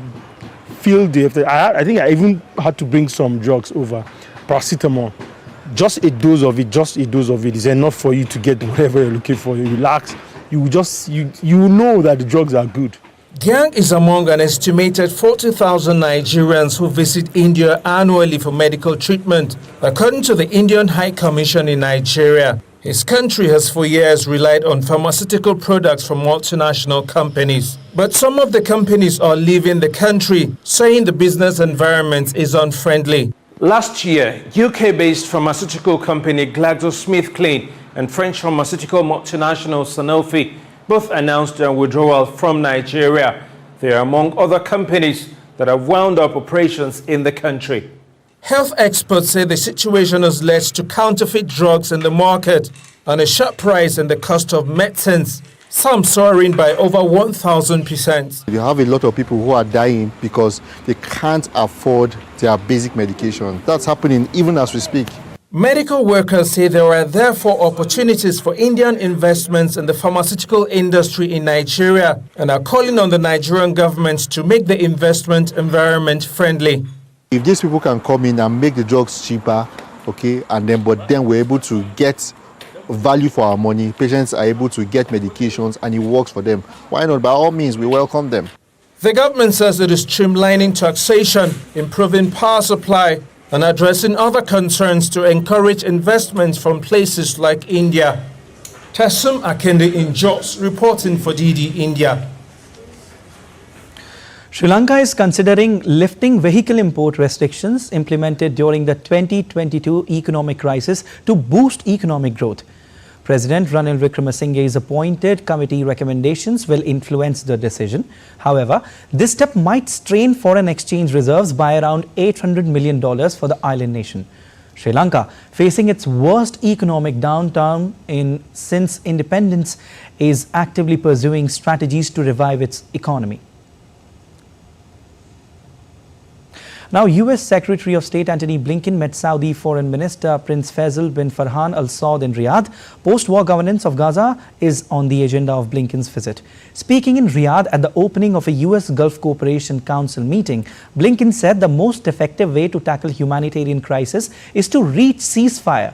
Speaker 22: feel the effect. I think I even had to bring some drugs over, paracetamol. Just a dose of it is enough for you to get whatever you're looking for. You relax. You know that the drugs are good.
Speaker 3: Gang is among an estimated 40,000 Nigerians who visit India annually for medical treatment, according to the Indian High Commission in Nigeria. His country has for years relied on pharmaceutical products from multinational companies. But some of the companies are leaving the country, saying the business environment is unfriendly. Last year, UK-based pharmaceutical company GlaxoSmithKline and French pharmaceutical multinational Sanofi both announced their withdrawal from Nigeria. They are among other companies that have wound up operations in the country. Health experts say the situation has led to counterfeit drugs in the market and a sharp rise in the cost of medicines, some soaring by over 1,000%.
Speaker 7: You have a lot of people who are dying because they can't afford their basic medication. That's happening even as we speak.
Speaker 3: Medical workers say there are therefore opportunities for Indian investments in the pharmaceutical industry in Nigeria and are calling on the Nigerian government to make the investment environment friendly.
Speaker 7: If these people can come in and make the drugs cheaper, okay, but then we're able to get value for our money, patients are able to get medications and it works for them, why not? By all means, we welcome them.
Speaker 3: The government says it is streamlining taxation, improving power supply, and addressing other concerns to encourage investments from places like India. Tassim Akende in Jos, reporting for DD India.
Speaker 1: Sri Lanka is considering lifting vehicle import restrictions implemented during the 2022 economic crisis to boost economic growth. President Ranil Wickremesinghe's appointed committee recommendations will influence the decision. However, this step might strain foreign exchange reserves by around $800 million for the island nation. Sri Lanka, facing its worst economic downturn since independence, is actively pursuing strategies to revive its economy. Now, U.S. Secretary of State Antony Blinken met Saudi Foreign Minister Prince Faisal bin Farhan Al Saud in Riyadh. Post-war governance of Gaza is on the agenda of Blinken's visit. Speaking in Riyadh at the opening of a U.S. Gulf Cooperation Council meeting, Blinken said the most effective way to tackle humanitarian crisis is to reach ceasefire.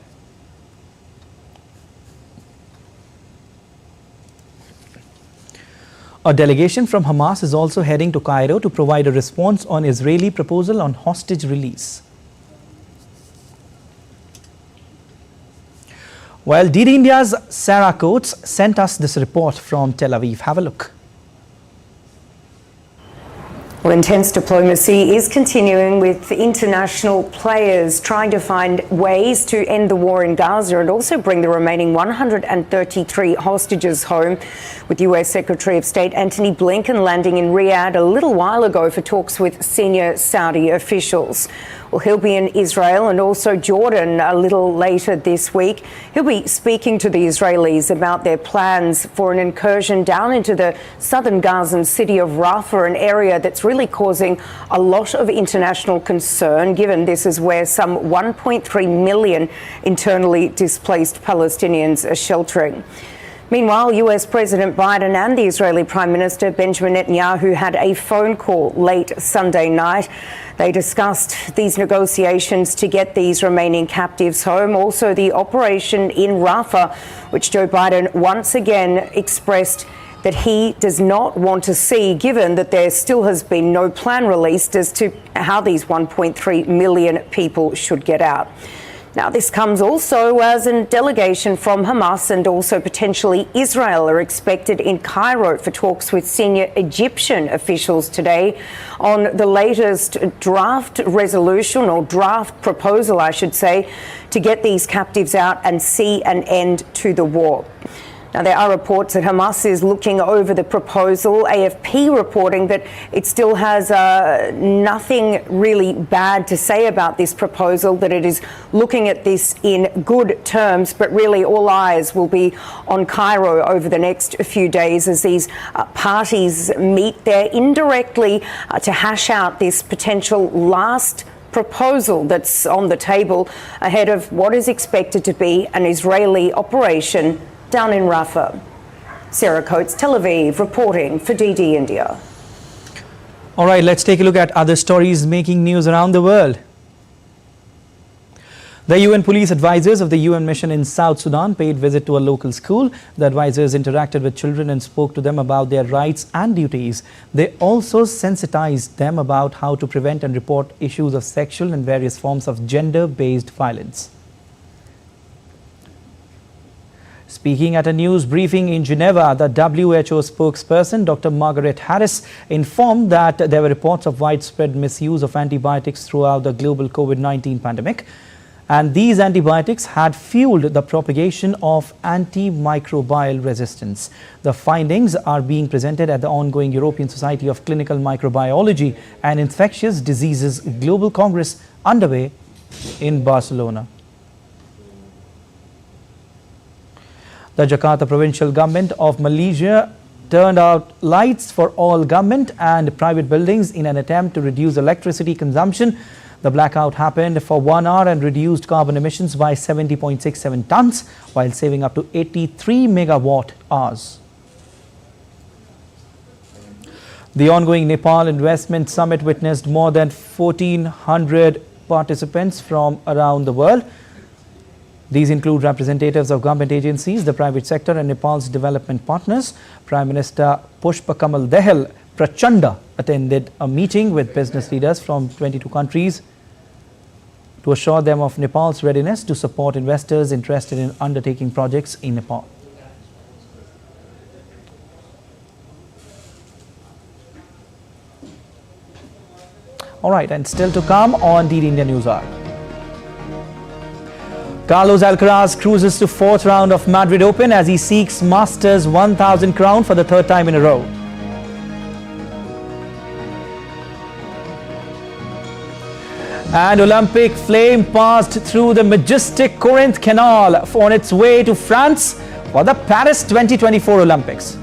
Speaker 1: A delegation from Hamas is also heading to Cairo to provide a response on Israeli proposal on hostage release. While DD India's Sarah Coates sent us this report from Tel Aviv. Have a look.
Speaker 8: Well, intense diplomacy is continuing with international players trying to find ways to end the war in Gaza and also bring the remaining 133 hostages home, with US Secretary of State Antony Blinken landing in Riyadh a little while ago for talks with senior Saudi officials. Well, he'll be in Israel and also Jordan a little later this week. He'll be speaking to the Israelis about their plans for an incursion down into the southern Gazan city of Rafah, an area that's really causing a lot of international concern, given this is where some 1.3 million internally displaced Palestinians are sheltering. Meanwhile, US President Biden and the Israeli Prime Minister Benjamin Netanyahu had a phone call late Sunday night. They discussed these negotiations to get these remaining captives home, also the operation in Rafah, which Joe Biden once again expressed that he does not want to see, given that there still has been no plan released as to how these 1.3 million people should get out. Now, this comes also as a delegation from Hamas and also potentially Israel are expected in Cairo for talks with senior Egyptian officials today on the latest draft resolution, or draft proposal, I should say, to get these captives out and see an end to the war. Now, there are reports that Hamas is looking over the proposal, AFP reporting that it still has nothing really bad to say about this proposal, that it is looking at this in good terms, but really all eyes will be on Cairo over the next few days as these parties meet there indirectly to hash out this potential last proposal that's on the table ahead of what is expected to be an Israeli operation down in Rafah. Sarah Coates, Tel Aviv, reporting for DD India.
Speaker 1: All right, let's take a look at other stories making news around the world. The UN police advisors of the UN mission in South Sudan paid visit to a local school. The advisors interacted with children and spoke to them about their rights and duties. They also sensitized them about how to prevent and report issues of sexual and various forms of gender-based violence. Speaking at a news briefing in Geneva, the WHO spokesperson, Dr. Margaret Harris, informed that there were reports of widespread misuse of antibiotics throughout the global COVID-19 pandemic. And these antibiotics had fueled the propagation of antimicrobial resistance. The findings are being presented at the ongoing European Society of Clinical Microbiology and Infectious Diseases Global Congress underway in Barcelona. The Jakarta provincial government of Malaysia turned out lights for all government and private buildings in an attempt to reduce electricity consumption. The blackout happened for 1 hour and reduced carbon emissions by 70.67 tons while saving up to 83 megawatt hours. The ongoing Nepal Investment Summit witnessed more than 1,400 participants from around the world. These include representatives of government agencies, the private sector and Nepal's development partners. Prime Minister Pushpakamal Dahal Prachanda attended a meeting with business leaders from 22 countries to assure them of Nepal's readiness to support investors interested in undertaking projects in Nepal. All right, and still to come on DD India News Hour. Carlos Alcaraz cruises to 4th round of Madrid Open as he seeks Masters 1000 crown for the 3rd time in a row. And Olympic flame passed through the majestic Corinth Canal on its way to France for the Paris 2024 Olympics.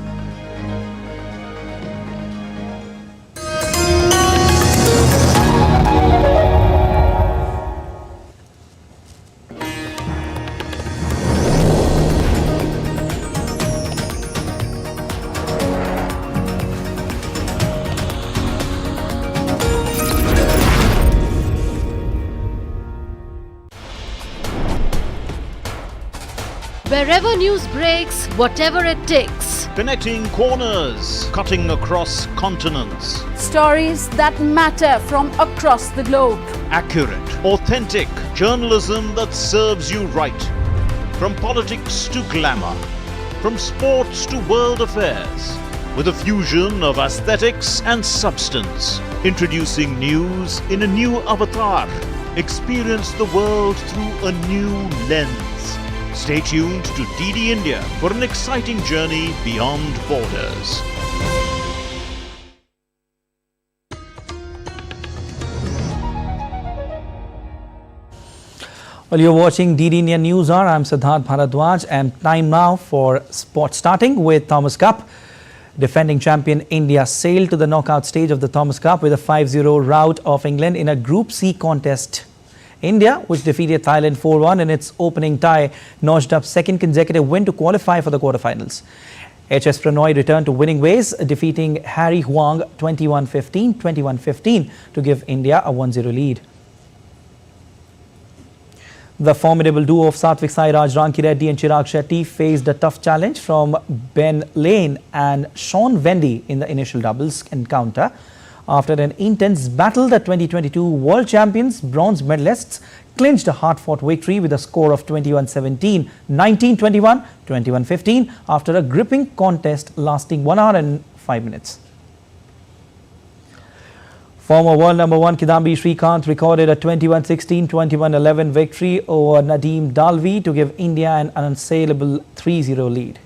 Speaker 4: Wherever news breaks, whatever it takes.
Speaker 5: Connecting corners, cutting across continents.
Speaker 4: Stories that matter from across the globe.
Speaker 5: Accurate, authentic journalism that serves you right. From politics to glamour, from sports to world affairs, with a fusion of aesthetics and substance. Introducing news in a new avatar. Experience the world through a new lens. Stay tuned to DD India for an exciting journey beyond borders.
Speaker 1: Well, you're watching DD India News Hour. I'm Siddharth Bharadwaj, and time now for sports, starting with Thomas Cup. Defending champion India sailed to the knockout stage of the Thomas Cup with a 5-0 rout of England in a Group C contest. India, which defeated Thailand 4-1 in its opening tie, notched up second consecutive win to qualify for the quarterfinals. HS Pranoy returned to winning ways, defeating Harry Hwang 21-15, 21-15 to give India a 1-0 lead. The formidable duo of Satvik Sairaj, Ranki Reddy and Chirag Shetty faced a tough challenge from Ben Lane and Sean Vendy in the initial doubles encounter. After an intense battle, the 2022 World Champions bronze medalists clinched a hard-fought victory with a score of 21-17, 19-21, 21-15 after a gripping contest lasting 1 hour and 5 minutes. Former world number 1 Kidambi Srikanth recorded a 21-16, 21-11 victory over Nadeem Dalvi to give India an unassailable 3-0 lead.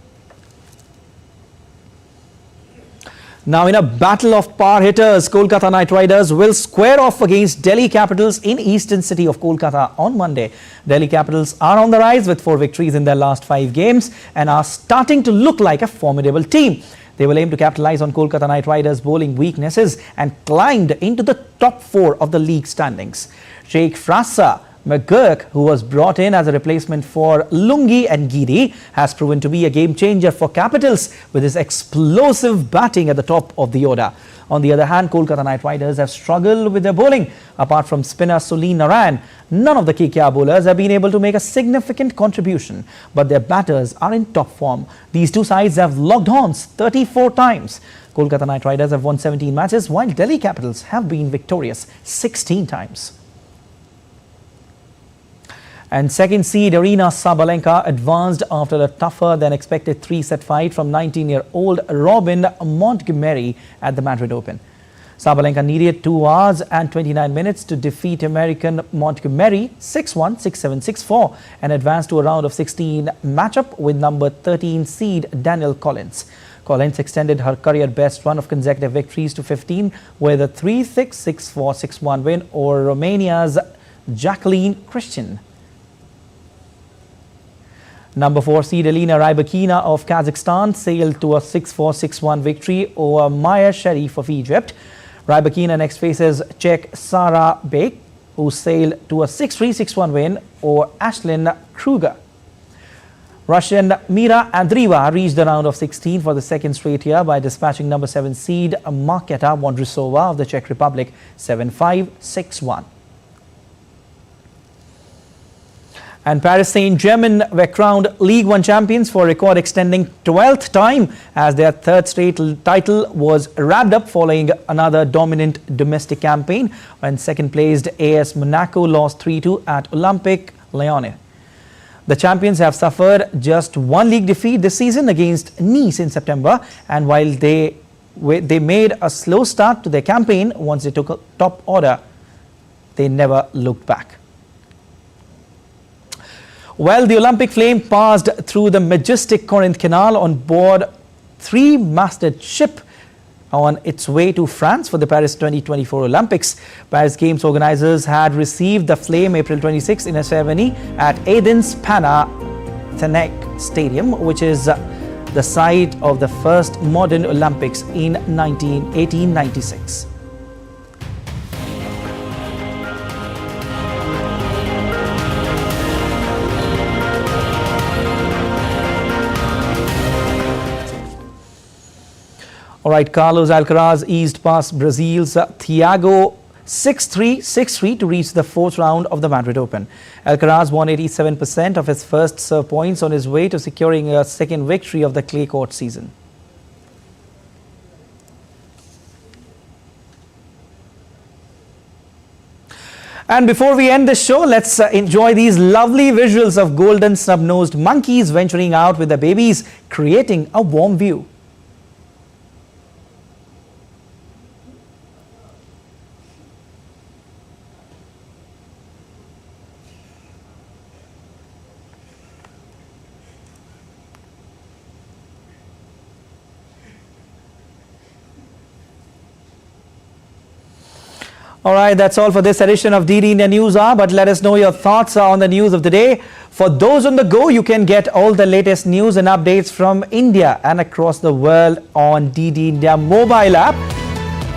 Speaker 1: Now, in a battle of power hitters, Kolkata Knight Riders will square off against Delhi Capitals in eastern city of Kolkata on Monday. Delhi Capitals are on the rise with 4 victories in their last 5 games and are starting to look like a formidable team. They will aim to capitalize on Kolkata Knight Riders' bowling weaknesses and climbed into the top 4 of the league standings. Sheikh Frasa McGurk, who was brought in as a replacement for Lungi and Giri, has proven to be a game changer for Capitals with his explosive batting at the top of the order. On the other hand, Kolkata Knight Riders have struggled with their bowling. Apart from spinner Sulin Narayan, none of the KKR bowlers have been able to make a significant contribution, but their batters are in top form. These two sides have logged horns 34 times. Kolkata Knight Riders have won 17 matches, while Delhi Capitals have been victorious 16 times. And second seed Arena Sabalenka advanced after a tougher than expected 3-set fight from 19-year-old Robin Montgomery at the Madrid Open. Sabalenka needed 2 hours and 29 minutes to defeat American Montgomery 6-1, 6-7, 6-4 and advance to a round of 16 matchup with number 13 seed Danielle Collins. Collins extended her career best run of consecutive victories to 15 with a 3-6, 6-4, 6-1 win over Romania's Jacqueline Christian. Number 4 seed Elena Rybakina of Kazakhstan sailed to a 6-4, 6-1 victory over Maya Sharif of Egypt. Rybakina next faces Czech Sara Bek, who sailed to a 6-3, 6-1 win over Ashlyn Kruger. Russian Mira Andreeva reached the round of 16 for the second straight year by dispatching number 7 seed Marketa Vondrousova of the Czech Republic 7-5, 6-1. And Paris Saint-Germain were crowned League One champions for a record extending 12th time as their third straight title was wrapped up following another dominant domestic campaign when second-placed AS Monaco lost 3-2 at Olympique Lyonnais. The champions have suffered just one league defeat this season against Nice in September, and while they made a slow start to their campaign once they took a top order, they never looked back. Well, the Olympic flame passed through the majestic Corinth Canal on board 3-masted ship on its way to France for the Paris 2024 Olympics. Paris Games organizers had received the flame April 26 in a ceremony at Athens Panathinaike Stadium, which is the site of the first modern Olympics in 1896. All right, Carlos Alcaraz eased past Brazil's Thiago 6-3, 6-3 to reach the fourth round of the Madrid Open. Alcaraz won 87% of his first serve points on his way to securing a second victory of the clay court season. And before we end the show, let's enjoy these lovely visuals of golden snub-nosed monkeys venturing out with their babies, creating a warm view. All right, that's all for this edition of DD India News Hour, but let us know your thoughts on the news of the day. For those on the go, you can get all the latest news and updates from India and across the world on DD India mobile app.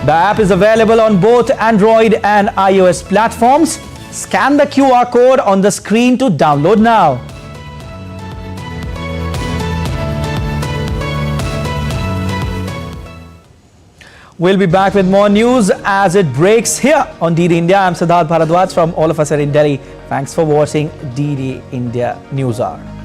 Speaker 1: The app is available on both Android and iOS platforms. Scan the QR code on the screen to download now. We'll be back with more news as it breaks here on DD India. I'm Siddharth Bharadwaj from all of us here in Delhi. Thanks for watching DD India News Hour.